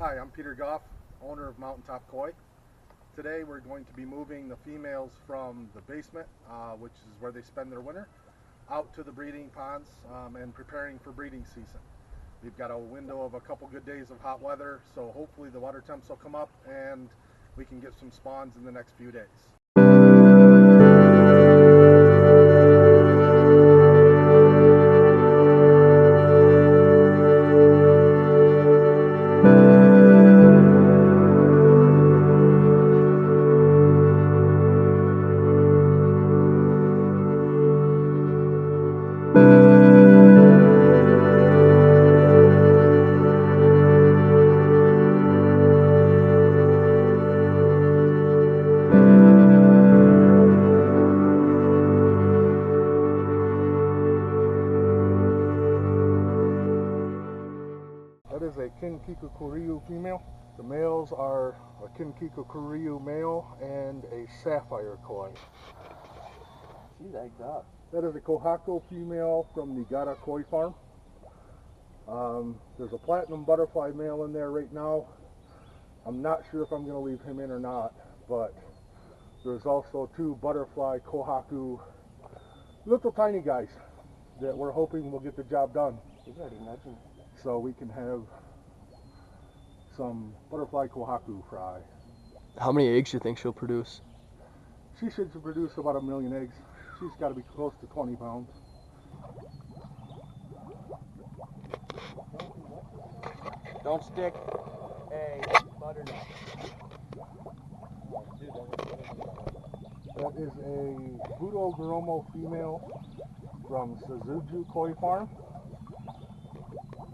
Hi, I'm Peter Goff, owner of MountainTop Koi. Today we're going to be moving the females from the basement, which is where they spend their winter, out to the breeding ponds and preparing for breeding season. We've got a window of a couple good days of hot weather, so hopefully the water temps will come up and we can get some spawns in the next few days. That is a Kikokuryu female. The males are a Kikokuryu male and a sapphire koi. She's egged up. That is a Kujaku female from the Niigata Koi farm. There's a platinum butterfly male in there right now. I'm not sure if I'm going to leave him in or not, but there's also two butterfly Kujaku little tiny guys that we're hoping will get the job done. She's already nudging. So we can have some butterfly Kujaku fry. How many eggs do you think she'll produce? She should produce about 1 million eggs. She's got to be close to 20 pounds. Don't stick a butternut. That is a Budo Goromo female from Shusui Koi farm.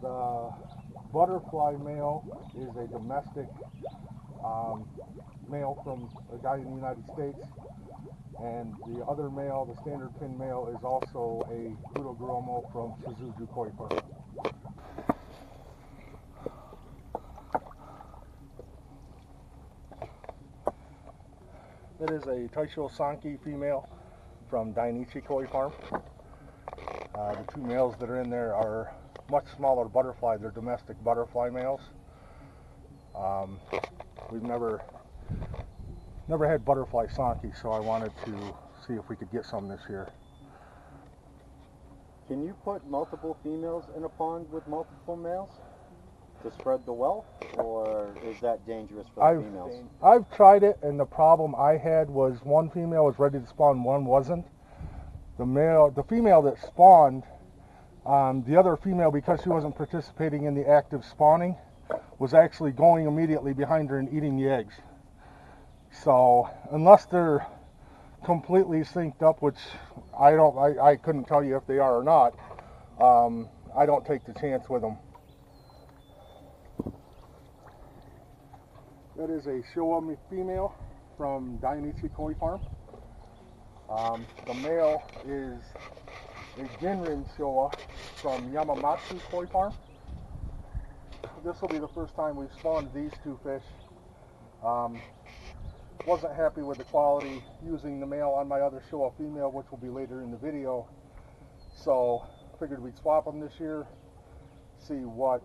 The butterfly male is a domestic male from a guy in the United States, and the other male, the standard pin male, is also a Budo Goromo from Shusui Koi farm. That is a Taos Sanke female from Doitsu Koi farm. The two males that are in there are much smaller butterfly. They're domestic butterfly males. We've never had butterfly Sanke, so I wanted to see if we could get some this year. Can you put multiple females in a pond with multiple males to spread the wealth, or is that dangerous for the females? I've tried it, and the problem I had was one female was ready to spawn, one wasn't. The female that spawned, the other female, because she wasn't participating in the active spawning, was actually going immediately behind her and eating the eggs. So unless they're completely synced up, which I couldn't tell you if they are or not, I don't take the chance with them. That is a Showa female from Doitsu Koi farm. The male is a Ginrin Showa from Yamamatsu Koi farm. This will be the first time we've spawned these two fish. Wasn't happy with the quality using the male on my other Showa female, which will be later in the video. So figured we'd swap them this year, see what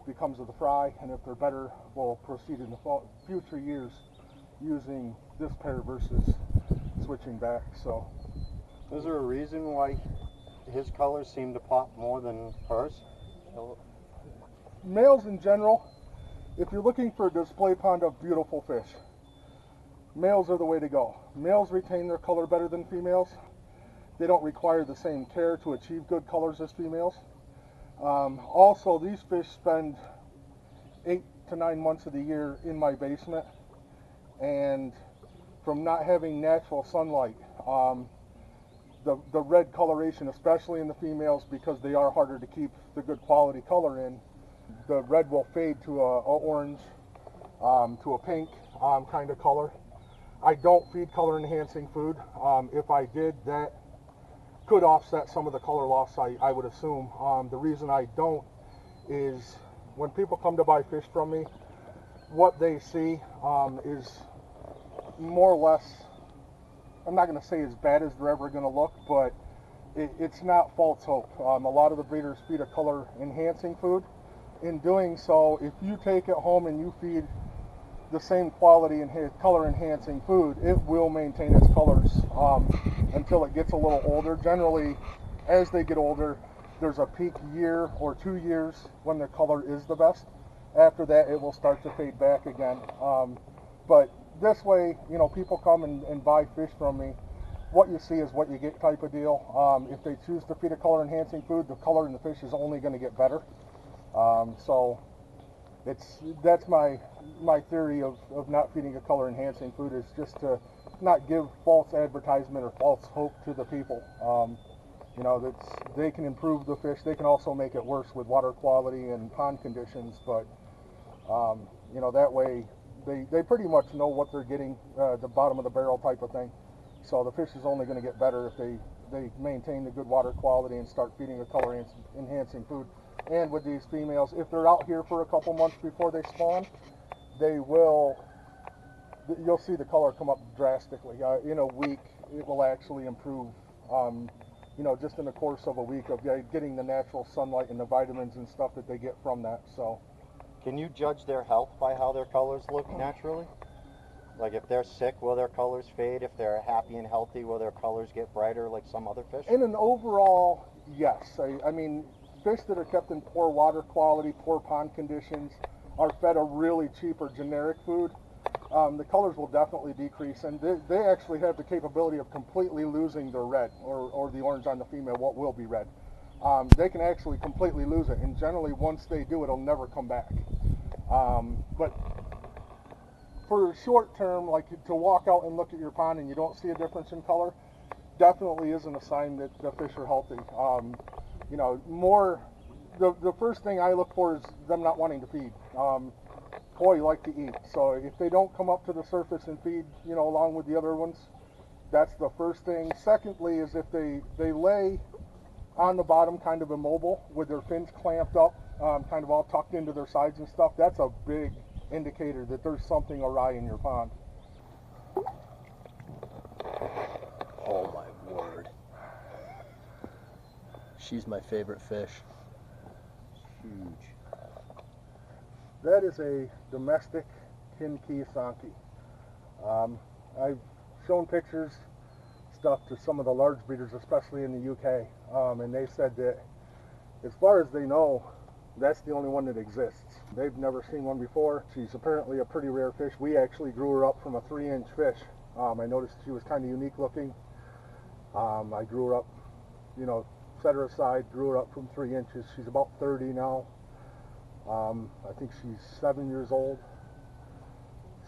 becomes of the fry, and if they're better, we'll proceed in the future years using this pair versus switching back. So, is there a reason why his colors seem to pop more than hers? Males in general, if you're looking for a display pond of beautiful fish, males are the way to go. Males retain their color better than females. They don't require the same care to achieve good colors as females. Also, these fish spend 8 to 9 months of the year in my basement, and from not having natural sunlight, the red coloration, especially in the females, because they are harder to keep the good quality color in, the red will fade to a orange, to a pink kind of color. I don't feed color enhancing food. If I did, that could offset some of the color loss, I would assume. The reason I don't is when people come to buy fish from me, what they see is more or less, I'm not going to say as bad as they're ever going to look, but it's not false hope. A lot of the breeders feed a color enhancing food, in doing so, if you take it home and you feed the same quality and color enhancing food, it will maintain its colors until it gets a little older. Generally, as they get older, there's a peak year or 2 years when their color is the best. After that, it will start to fade back again. But this way, you know, people come and buy fish from me. What you see is what you get type of deal. If they choose to feed a color enhancing food, the color in the fish is only going to get better. So that's my theory of not feeding a color enhancing food, is just to not give false advertisement or false hope to the people. You know, that they can improve the fish. They can also make it worse with water quality and pond conditions, but you know, that way they pretty much know what they're getting, the bottom of the barrel type of thing. So the fish is only going to get better if they maintain the good water quality and start feeding a color enhancing food. And with these females, if they're out here for a couple months before they spawn, you'll see the color come up drastically. In a week, it will actually improve, you know, just in the course of a week of getting the natural sunlight and the vitamins and stuff that they get from that. So, can you judge their health by how their colors look naturally? Like if they're sick, will their colors fade? If they're happy and healthy, will their colors get brighter like some other fish? In an overall, yes. I mean, fish that are kept in poor water quality, poor pond conditions, are fed a really cheap or generic food, the colors will definitely decrease, and they actually have the capability of completely losing their red, or the orange on the female, what will be red. They can actually completely lose it, and generally once they do, it'll never come back. But for short term, like to walk out and look at your pond and you don't see a difference in color, definitely isn't a sign that the fish are healthy. You know, the first thing I look for is them not wanting to feed. Koi like to eat, so if they don't come up to the surface and feed, you know, along with the other ones, that's the first thing. Secondly is if they lay on the bottom kind of immobile with their fins clamped up, kind of all tucked into their sides and stuff, that's a big indicator that there's something awry in your pond. Oh my word. She's my favorite fish. Huge. That is a domestic Kinki Sanke. I've shown pictures, stuff to some of the large breeders, especially in the UK, and they said that as far as they know, that's the only one that exists. They've never seen one before. She's apparently a pretty rare fish. We actually grew her up from a 3-inch fish. I noticed she was kind of unique looking. I grew her up, you know, set her aside, grew her up from 3 inches. She's about 30 now. I think she's 7 years old.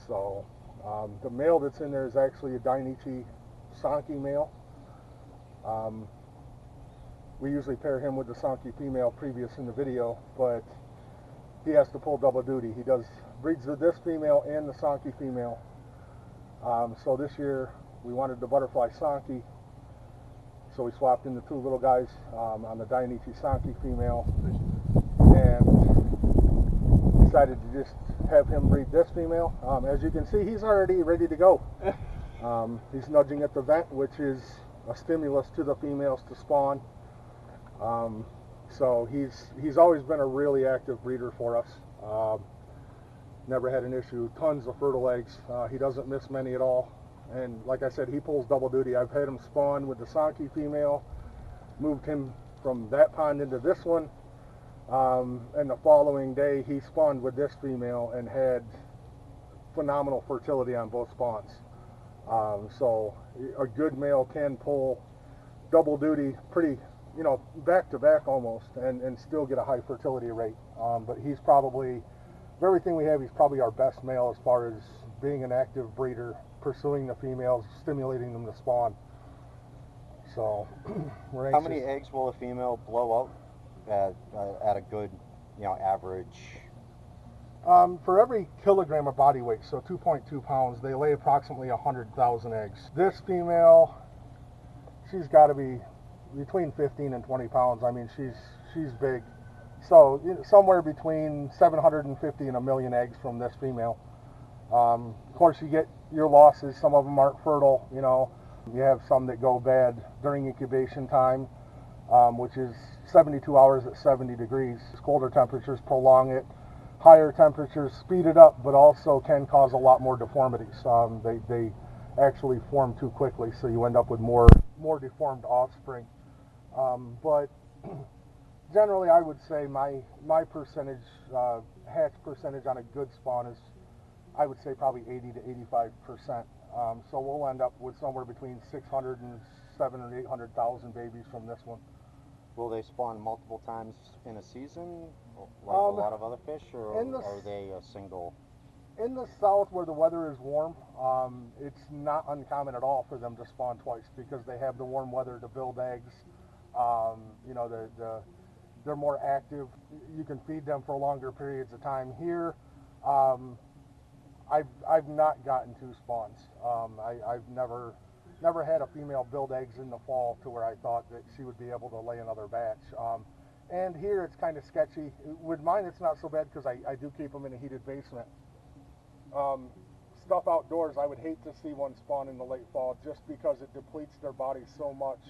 So the male that's in there is actually a Doitsu Sanke male. We usually pair him with the Sanke female previous in the video, but he has to pull double duty. He breeds with this female and the Sanke female. So this year we wanted the butterfly Sanke, so we swapped in the two little guys on the Doitsu Sanke female, and decided to just have him breed this female. As you can see, he's already ready to go. He's nudging at the vent, which is a stimulus to the females to spawn. So he's always been a really active breeder for us. Never had an issue. Tons of fertile eggs. He doesn't miss many at all. And like I said, he pulls double duty. I've had him spawn with the Sanke female, moved him from that pond into this one, and the following day he spawned with this female and had phenomenal fertility on both spawns. So a good male can pull double duty pretty, you know, back to back almost, and still get a high fertility rate. But he's probably, of everything we have, he's probably our best male as far as being an active breeder, pursuing the females, stimulating them to spawn. So we're anxious. How many eggs will a female blow out at a good, you know, average? For every kilogram of body weight, so 2.2 pounds, they lay approximately 100,000 eggs. This female, she's got to be between 15 and 20 pounds. I mean, she's big. So somewhere between 750 and 1 million eggs from this female. Of course, you get your losses. Some of them aren't fertile, you know. You have some that go bad during incubation time. which is 72 hours at 70 degrees. Colder temperatures prolong it. Higher temperatures speed it up, but also can cause a lot more deformities. They actually form too quickly, so you end up with more deformed offspring. But generally, I would say my percentage, hatch percentage on a good spawn is, I would say, probably 80 to 85%. So we'll end up with somewhere between 600 and 700 or 800,000 babies from this one. Will they spawn multiple times in a season, like a lot of other fish, or are they a single? In the south, where the weather is warm, it's not uncommon at all for them to spawn twice because they have the warm weather to build eggs. You know, they're more active. You can feed them for longer periods of time. Here, I've not gotten two spawns. I've never had a female build eggs in the fall to where I thought that she would be able to lay another batch. And here it's kind of sketchy. With mine, it's not so bad because I do keep them in a heated basement. Stuff outdoors, I would hate to see one spawn in the late fall just because it depletes their bodies so much.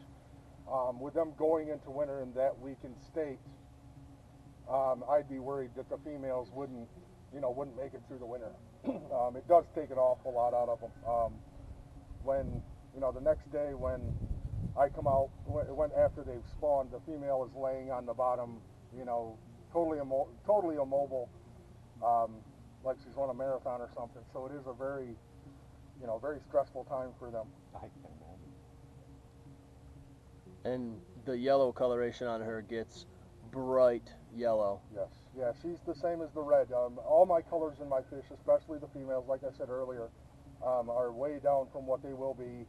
With them going into winter in that weakened state, I'd be worried that the females wouldn't make it through the winter. It does take an awful lot out of them. When the next day when I come out, when after they've spawned, the female is laying on the bottom, totally immobile, like she's on a marathon or something. So it is a very, very stressful time for them. I can imagine. And the yellow coloration on her gets bright yellow. Yes, yeah, she's the same as the red. All my colors in my fish, especially the females, like I said earlier, are way down from what they will be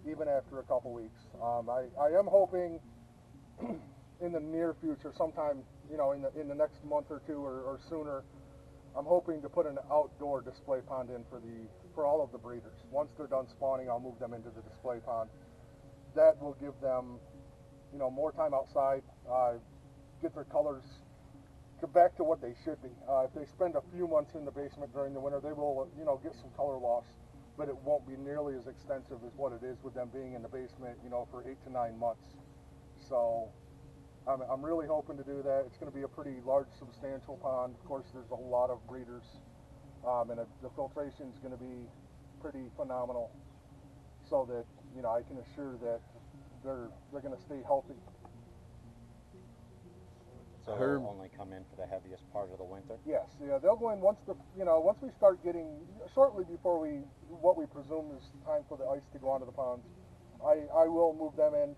even after a couple weeks. I am hoping in the near future, sometime in the next month or two or sooner, I'm hoping to put an outdoor display pond in for all of the breeders. Once they're done spawning, I'll move them into the display pond. That will give them more time outside, get their colors back to what they should be. If they spend a few months in the basement during the winter, they will get some color loss, but it won't be nearly as extensive as what it is with them being in the basement for 8 to 9 months. So I'm really hoping to do that. It's going to be a pretty large, substantial pond. Of course, there's a lot of breeders, and the filtration is going to be pretty phenomenal, so that I can assure that they're going to stay healthy. So they'll only come in for the heaviest part of the winter? Yes, yeah, they'll go in once we start getting, shortly before what we presume is time for the ice to go onto the ponds, I will move them in,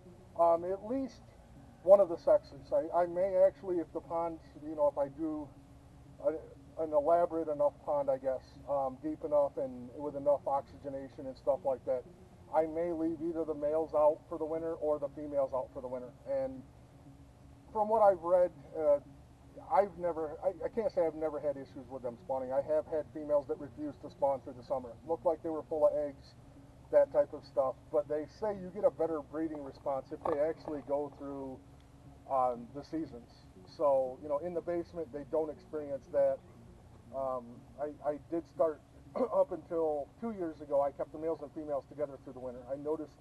at least one of the sections. I may actually, if the pond, if I do an elaborate enough pond, I guess, deep enough and with enough oxygenation and stuff like that, I may leave either the males out for the winter or the females out for the winter. And from what I've read, I can't say I've never had issues with them spawning. I have had females that refused to spawn through the summer. Looked like they were full of eggs, that type of stuff. But they say you get a better breeding response if they actually go through the seasons. So, in the basement, they don't experience that. I did start, up until 2 years ago, I kept the males and females together through the winter. I noticed,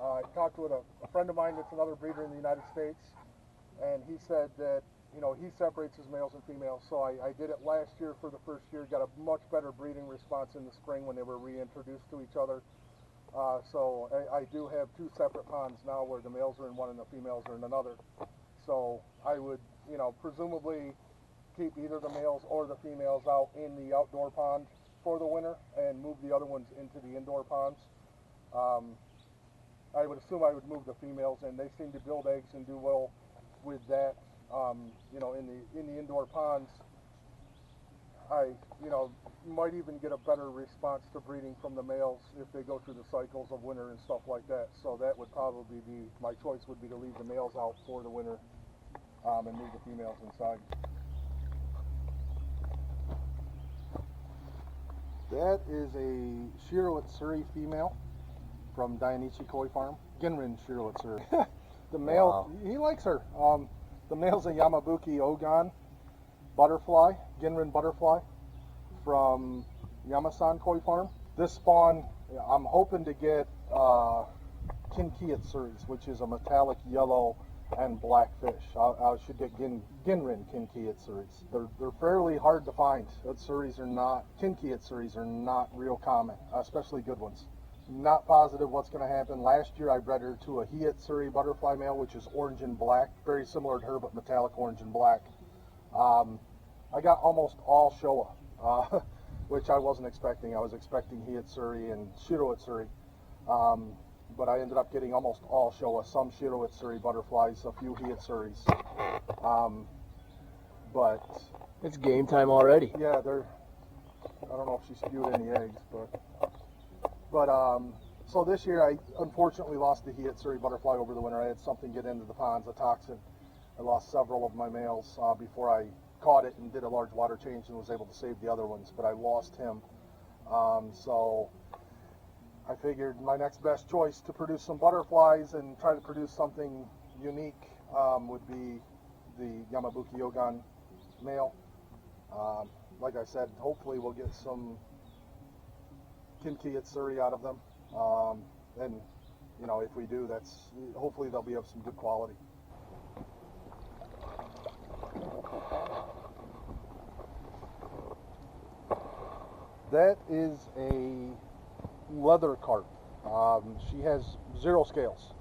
I talked with a friend of mine that's another breeder in the United States, and he said that, he separates his males and females. So I did it last year for the first year, got a much better breeding response in the spring when they were reintroduced to each other. So I do have two separate ponds now where the males are in one and the females are in another. So I would, presumably keep either the males or the females out in the outdoor pond for the winter and move the other ones into the indoor ponds. I would assume I would move the females in. They seem to build eggs and do well with that. In the indoor ponds, I might even get a better response to breeding from the males if they go through the cycles of winter and stuff like that. So that would probably be, my choice would be to leave the males out for the winter and move the females inside. That is a Shiro Utsuri female from Doitsu Koi farm. Ginrin Shiro Utsuri. The male, wow. He likes her. The male's a Yamabuki Ogan butterfly, Ginrin butterfly from Yamasan Koi farm. This spawn, I'm hoping to get Kinki Utsuris, which is a metallic yellow and black fish. I should get Ginrin Kinki Utsuris. They're fairly hard to find. Utsuris are not, Kinki Utsuris are not real common, especially good ones. Not positive what's going to happen. Last year I bred her to a He Utsuri butterfly male, which is orange and black, very similar to her but metallic orange and black. I got almost all Showa, which I wasn't expecting. I was expecting He Utsuri and Shiro Utsuri. But I ended up getting almost all Showa, some Shiro Utsuri butterflies, a few He Utsuris. But It's game time already. yeah, I don't know if she spewed any eggs, but so this year I unfortunately lost the He Utsuri butterfly over the winter. I had something get into the ponds, a toxin. I lost several of my males before I caught it and did a large water change and was able to save the other ones, but I lost him. So I figured my next best choice to produce some butterflies and try to produce something unique would be the Yamabuki Yogan male. Like I said, hopefully we'll get some Kinki Utsuri out of them. And you know, if we do, hopefully they'll be of some good quality. That is a leather carp. She has 0 scales.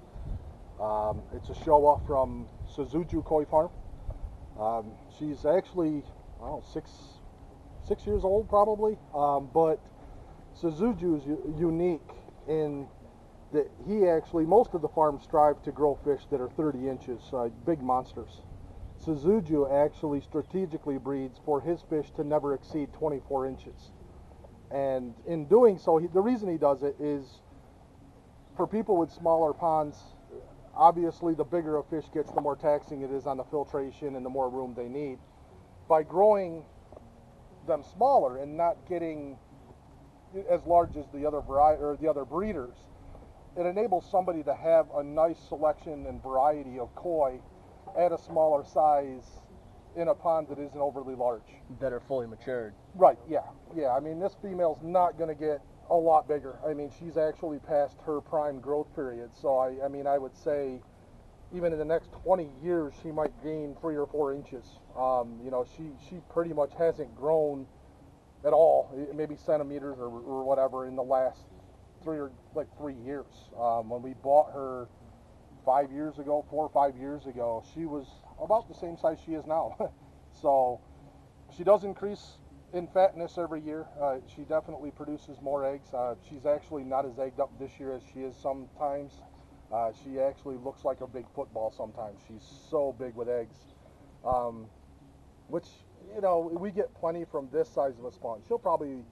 It's a Showa from Suzuju Koi Farm. She's actually, I don't know, six years old probably. But Suzuju is unique in that most of the farms strive to grow fish that are 30 inches, big monsters. Suzuju actually strategically breeds for his fish to never exceed 24 inches. And in doing so, the reason he does it is for people with smaller ponds, obviously the bigger a fish gets, the more taxing it is on the filtration and the more room they need. By growing them smaller and not getting as large as the other variety or the other breeders, it enables somebody to have a nice selection and variety of koi at a smaller size in a pond that isn't overly large. That are fully matured. Right, yeah. I mean, this female's not going to get a lot bigger. I mean, she's actually past her prime growth period. So, I mean, I would say even in the next 20 years, she might gain 3 or 4 inches. You know, she pretty much hasn't grown at all, maybe centimeters or whatever in the last 3 years. When we bought her 4 or 5 years ago, she was about the same size she is now. So she does increase in fatness every year. She definitely produces more eggs. She's actually not as egged up this year as she is sometimes. She actually looks like a big football sometimes. She's so big with eggs, which, you know, we get plenty from this size of a spawn. She'll probably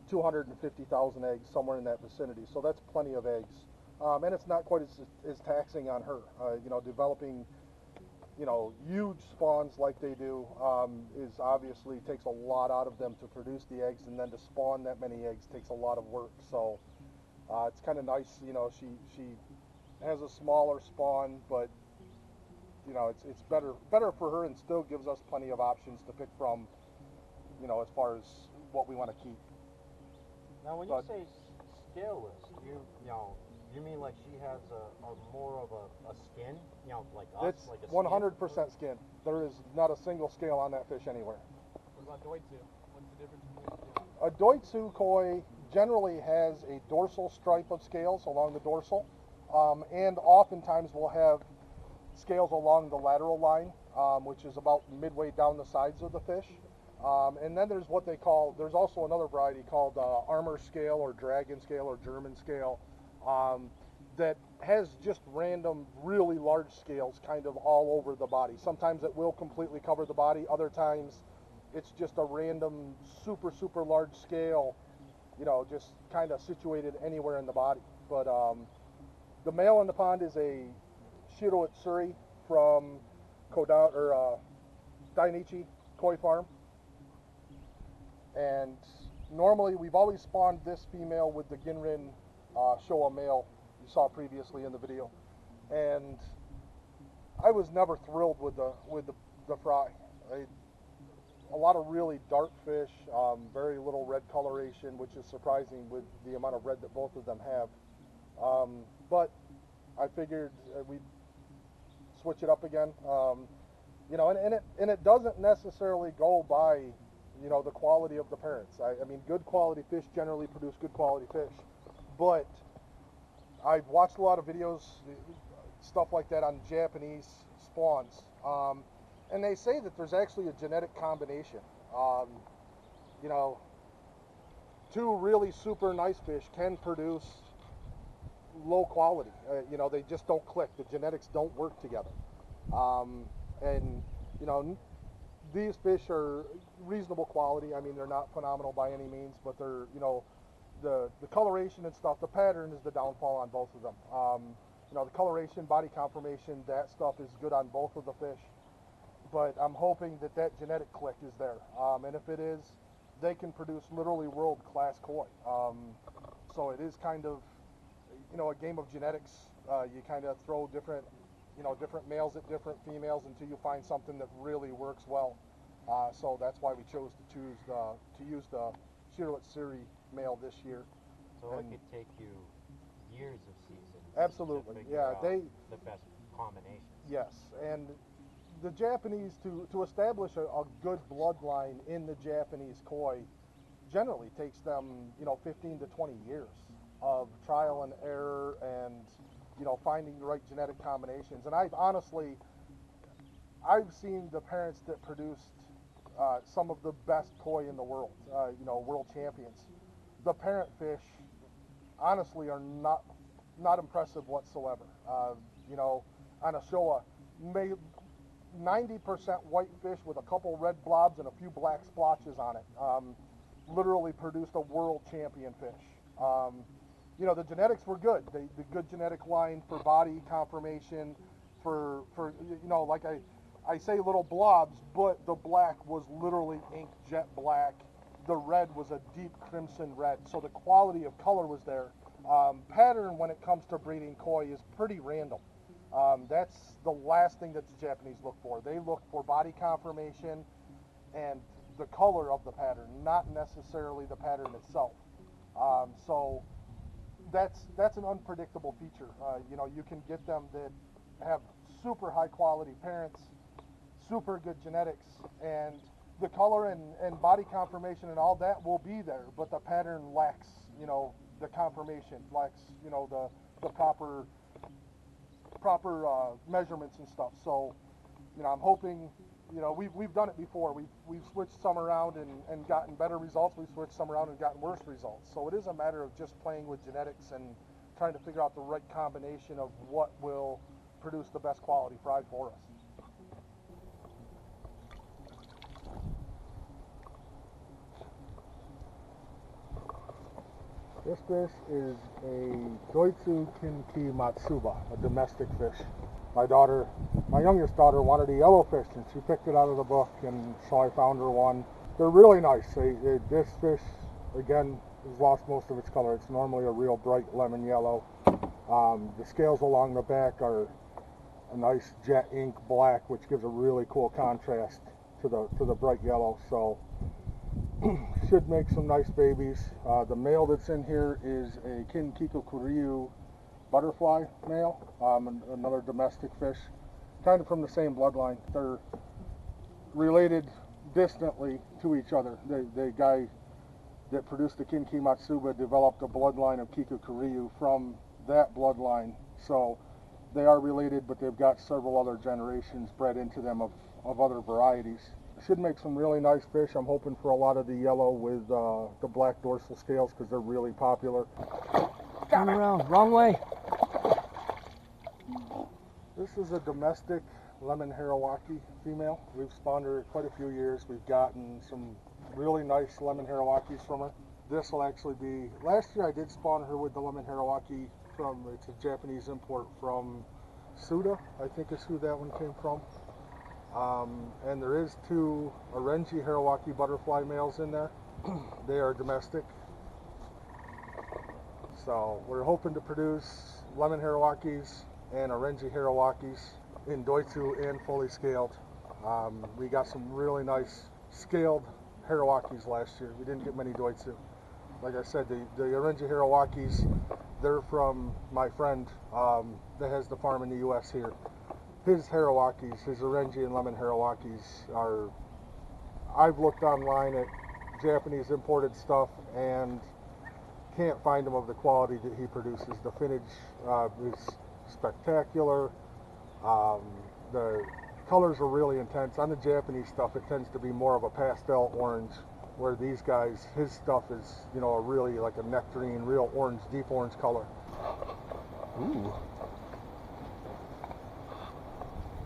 250,000 eggs, somewhere in that vicinity. So that's plenty of eggs. And it's not quite as taxing on her. You know, developing, you know, huge spawns like they do is obviously takes a lot out of them to produce the eggs, and then to spawn that many eggs takes a lot of work. So it's kind of nice, you know, she has a smaller spawn, but you know, it's better for her, and still gives us plenty of options to pick from, you know, as far as what we want to keep. Now, when you say scaleless, you mean like she has a more of a skin, you know, like us, It's like a 100% skin. There is not a single scale on that fish anywhere. What about Doitsu? What's the difference between the two? A Doitsu koi generally has a dorsal stripe of scales along the dorsal, and oftentimes will have scales along the lateral line, which is about midway down the sides of the fish. And then there's there's also another variety called armor scale or dragon scale or German scale, that has just random, really large scales kind of all over the body. Sometimes it will completely cover the body. Other times it's just a random, super, super large scale, you know, just kind of situated anywhere in the body. But the male in the pond is a Shiro Utsuri from Dainichi Koi Farm. And normally we've always spawned this female with the Ginrin Showa male you saw previously in the video, and I was never thrilled with the fry. A lot of really dark fish, very little red coloration, which is surprising with the amount of red that both of them have. But I figured we'd switch it up again. You know, and it doesn't necessarily go by, you know, the quality of the parents. I mean, good quality fish generally produce good quality fish, but I've watched a lot of videos, stuff like that on Japanese spawns, and they say that there's actually a genetic combination. You know, two really super nice fish can produce low quality. You know, they just don't click. The genetics don't work together. And, you know, these fish are reasonable quality. I mean, they're not phenomenal by any means, but they're, you know, the coloration and stuff, the pattern is the downfall on both of them. You know, the coloration, body conformation, that stuff is good on both of the fish. But I'm hoping that that genetic click is there. And if it is, they can produce literally world-class koi. So it is kind of, you know, a game of genetics. You kind of throw different, you know, different males at different females until you find something that really works well. So that's why we chose to use the Shiro Utsuri male this year. So it could take you years of seasons. Absolutely, to figure yeah. out the best combinations. Yes, and the Japanese, to establish a good bloodline in the Japanese koi generally takes them, you know, 15 to 20 years of trial and error and, you know, finding the right genetic combinations. And I've seen the parents that produced some of the best koi in the world, you know, world champions. The parent fish, honestly, are not impressive whatsoever. You know, on a Showa, 90% white fish with a couple red blobs and a few black splotches on it, literally produced a world champion fish. You know, the genetics were good. The good genetic line for body conformation, for you know, like I say little blobs, but the black was literally ink jet black. The red was a deep crimson red, so the quality of color was there. Pattern when it comes to breeding koi is pretty random. That's the last thing that the Japanese look for. They look for body conformation and the color of the pattern, not necessarily the pattern itself. So that's an unpredictable feature. You know, you can get them that have super high quality parents, super good genetics, and the color and body conformation and all that will be there, but the pattern lacks, you know, the conformation, lacks, you know, the proper measurements and stuff. So, you know, I'm hoping, you know, we've done it before. We've switched some around and gotten better results. We've switched some around and gotten worse results. So it is a matter of just playing with genetics and trying to figure out the right combination of what will produce the best quality fry for us. This fish is a Doitsu Matsuba, a domestic fish. My youngest daughter wanted a yellow fish, and she picked it out of the book, and so I found her one. They're really nice. This fish, again, has lost most of its color. It's normally a real bright lemon yellow. The scales along the back are a nice jet ink black, which gives a really cool contrast to the bright yellow. So should make some nice babies. The male that's in here is a Kikokuryu butterfly male, another domestic fish, kind of from the same bloodline. They're related distantly to each other. The guy that produced the Kinki Matsuba developed a bloodline of Kikokuryu from that bloodline. So they are related, but they've got several other generations bred into them of other varieties. Should make some really nice fish. I'm hoping for a lot of the yellow with the black dorsal scales because they're really popular. Turn around, wrong way. This is a domestic lemon Hariwake female. We've spawned her quite a few years. We've gotten some really nice lemon Harawakis from her. This will actually be, last year I did spawn her with the lemon Harawake from, it's a Japanese import from Suda, I think is who that one came from. And there is two Orange Harawake butterfly males in there. They are domestic. So we're hoping to produce lemon Harawakes and Orange Harawakes in Doitsu and fully scaled. We got some really nice scaled Harawakes last year. We didn't get many Doitsu. Like I said, the Orange Harawakes, they're from my friend that has the farm in the U.S. here. his Hariwakes, his orange and lemon Hariwakes are, I've looked online at Japanese imported stuff and can't find them of the quality that he produces. The finish is spectacular. The colors are really intense. On the Japanese stuff, it tends to be more of a pastel orange, where these guys, his stuff is, you know, a really like a nectarine, real orange, deep orange color. Ooh.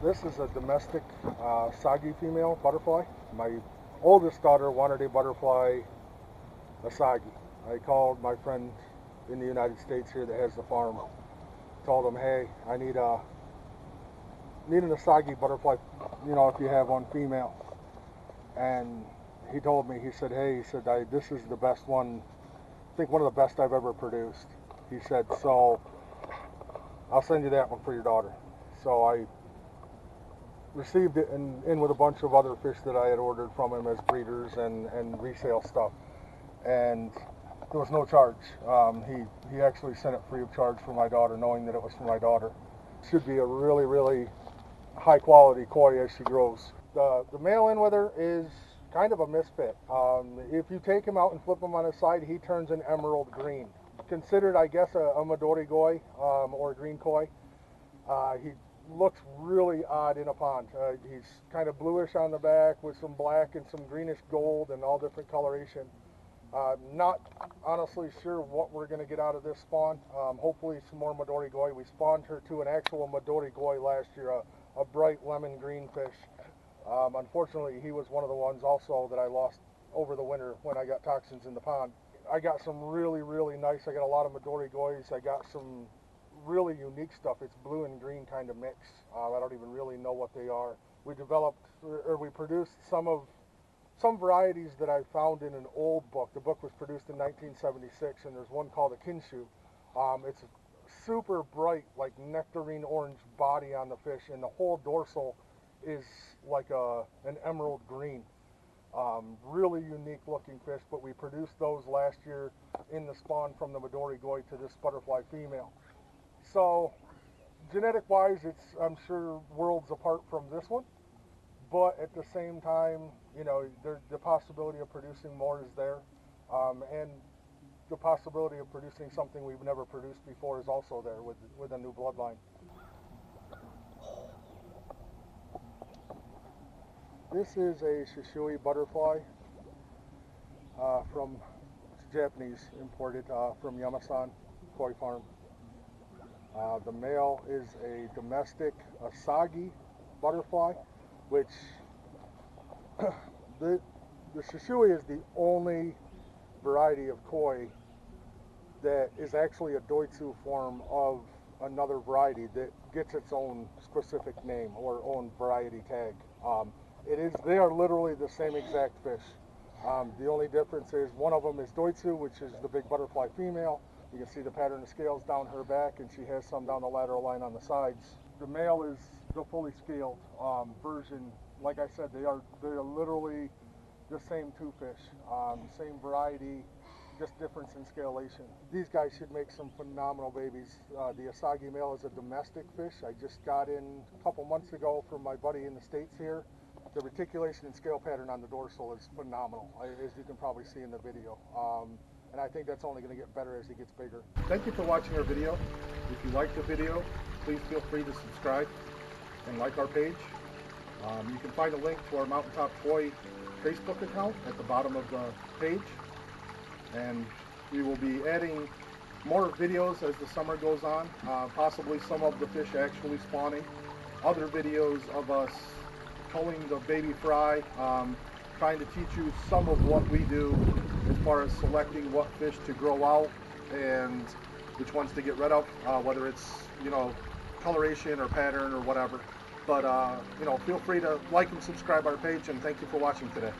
This is a domestic Asagi female butterfly. My oldest daughter wanted a butterfly Asagi. I called my friend in the United States here that has the farm. Told him, hey, I need an Asagi butterfly, you know, if you have one female. And he told me, he said, hey, he said, this is the best one, I think one of the best I've ever produced. He said, so I'll send you that one for your daughter. So I received it in with a bunch of other fish that I had ordered from him as breeders and resale stuff. And there was no charge. He actually sent it free of charge for my daughter, knowing that it was for my daughter. Should be a really, really high quality koi as she grows. The male in with her is kind of a misfit. If you take him out and flip him on his side, he turns an emerald green. Considered, I guess, a Midori Goi or a green koi. He looks really odd in a pond. He's kind of bluish on the back with some black and some greenish gold and all different coloration. Not honestly sure what we're going to get out of this spawn. Hopefully some more Midori Goi. We spawned her to an actual Midori Goi last year, a bright lemon green fish. Unfortunately, he was one of the ones also that I lost over the winter when I got toxins in the pond. I got some really, really nice, I got a lot of Midori Gois. I got some really unique stuff. It's blue and green kind of mix. I don't even really know what they are. We developed, or we produced some varieties that I found in an old book. The book was produced in 1976, and there's one called a Kinshu. It's a super bright, like nectarine orange body on the fish, and the whole dorsal is like an emerald green. Really unique looking fish, but we produced those last year in the spawn from the Midori Goi to this butterfly female. So genetic wise, it's, I'm sure, worlds apart from this one, but at the same time, you know, the possibility of producing more is there, and the possibility of producing something we've never produced before is also there with a new bloodline. This is a Shusui butterfly from Japanese, imported from Yamasan Koi Farm. The male is a domestic Asagi butterfly, which the Shusui is the only variety of koi that is actually a Doitsu form of another variety that gets its own specific name or own variety tag. They are literally the same exact fish. The only difference is one of them is Doitsu, which is the big butterfly female. You can see the pattern of scales down her back, and she has some down the lateral line on the sides. The male is the fully scaled version. Like I said, they are literally the same two fish, same variety, just difference in scalation. These guys should make some phenomenal babies. The Asagi male is a domestic fish. I just got in a couple months ago from my buddy in the States here. The reticulation and scale pattern on the dorsal is phenomenal, as you can probably see in the video. And I think that's only going to get better as he gets bigger. Thank you for watching our video. If you liked the video, please feel free to subscribe and like our page. You can find a link to our MountainTop Koi Facebook account at the bottom of the page. And we will be adding more videos as the summer goes on, possibly some of the fish actually spawning, other videos of us culling the baby fry, trying to teach you some of what we do as far as selecting what fish to grow out and which ones to get rid of, whether it's, you know, coloration or pattern or whatever. But, you know, feel free to like and subscribe our page, and thank you for watching today.